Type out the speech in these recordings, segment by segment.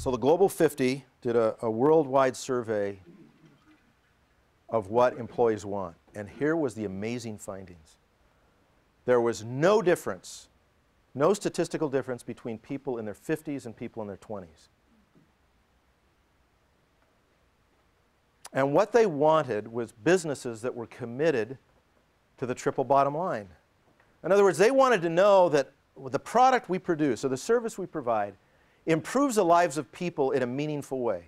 So the Global 50 did a worldwide survey of what employees want. And here was the amazing findings. There was no difference, no statistical difference between people in their 50s and people in their 20s. And what they wanted was businesses that were committed to the triple bottom line. In other words, they wanted to know that the product we produce or the service we provide improves the lives of people in a meaningful way,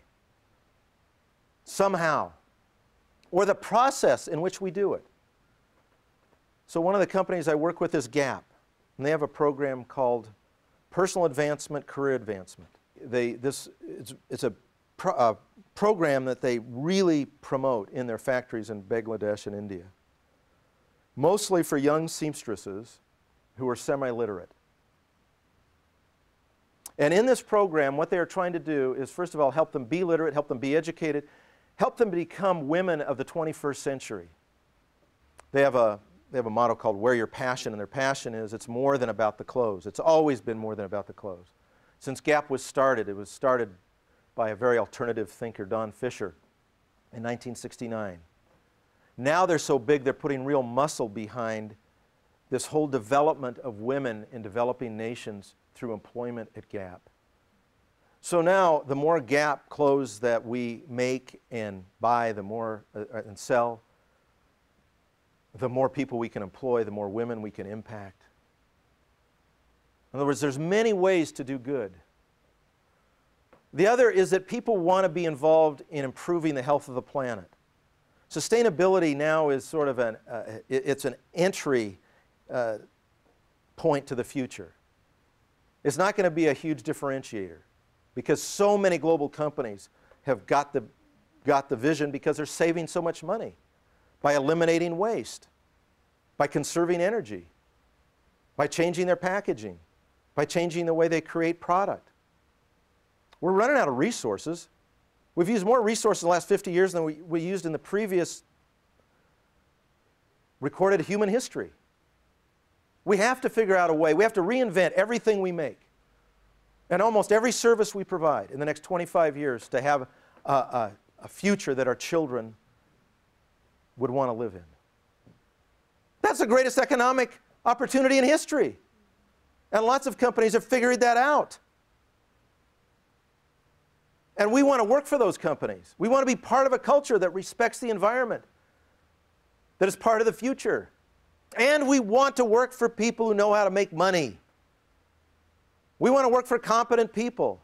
somehow, or the process in which we do it. So one of the companies I work with is Gap, and they have a program called Personal Advancement, Career Advancement. It's a program that they really promote in their factories in Bangladesh and India, mostly for young seamstresses who are semi-literate. And in this program, what they are trying to do is, first of all, help them be literate, help them be educated, help them become women of the 21st century. They have a motto called Wear Your Passion, and their passion is it's more than about the clothes. It's always been more than about the clothes. Since Gap was started, it was started by a very alternative thinker, Don Fisher, in 1969. Now they're so big, they're putting real muscle behind this whole development of women in developing nations through employment at Gap. So now, the more Gap clothes that we make and buy, the more and sell, the more people we can employ, the more women we can impact. In other words, there's many ways to do good. The other is that people want to be involved in improving the health of the planet. Sustainability now is sort of it's an entry point to the future. It's not going to be a huge differentiator because so many global companies have got the vision because they're saving so much money by eliminating waste, by conserving energy, by changing their packaging, by changing the way they create product. We're running out of resources. We've used more resources in the last 50 years than we used in the previous recorded human history. We have to figure out a way. We have to reinvent everything we make and almost every service we provide in the next 25 years to have a future that our children would want to live in. That's the greatest economic opportunity in history. And lots of companies have figured that out. And we want to work for those companies. We want to be part of a culture that respects the environment, that is part of the future. And we want to work for people who know how to make money. We want to work for competent people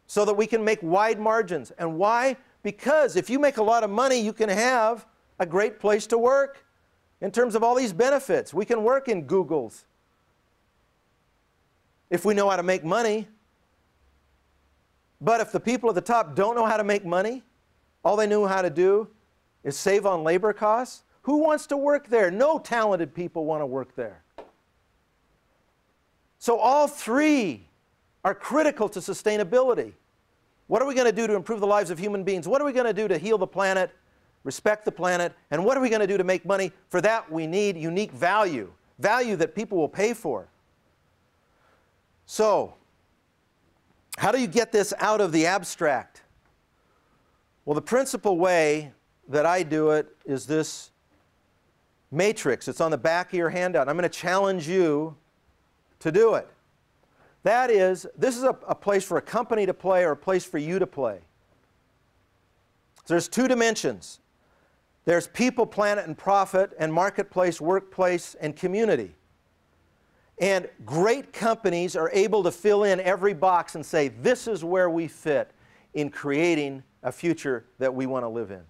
so that we can make wide margins. And why? Because if you make a lot of money, you can have a great place to work in terms of all these benefits. We can work in Googles if we know how to make money. But if the people at the top don't know how to make money, all they knew how to do is save on labor costs, who wants to work there? No talented people want to work there. So all three are critical to sustainability. What are we going to do to improve the lives of human beings? What are we going to do to heal the planet, respect the planet? And what are we going to do to make money? For that, we need unique value, value that people will pay for. So, how do you get this out of the abstract? Well, the principal way that I do it is this matrix. It's on the back of your handout. I'm going to challenge you to do it. That is, this is a place for a company to play or a place for you to play. So there's two dimensions. There's people, planet, and profit, and marketplace, workplace, and community. And great companies are able to fill in every box and say, this is where we fit in creating a future that we want to live in.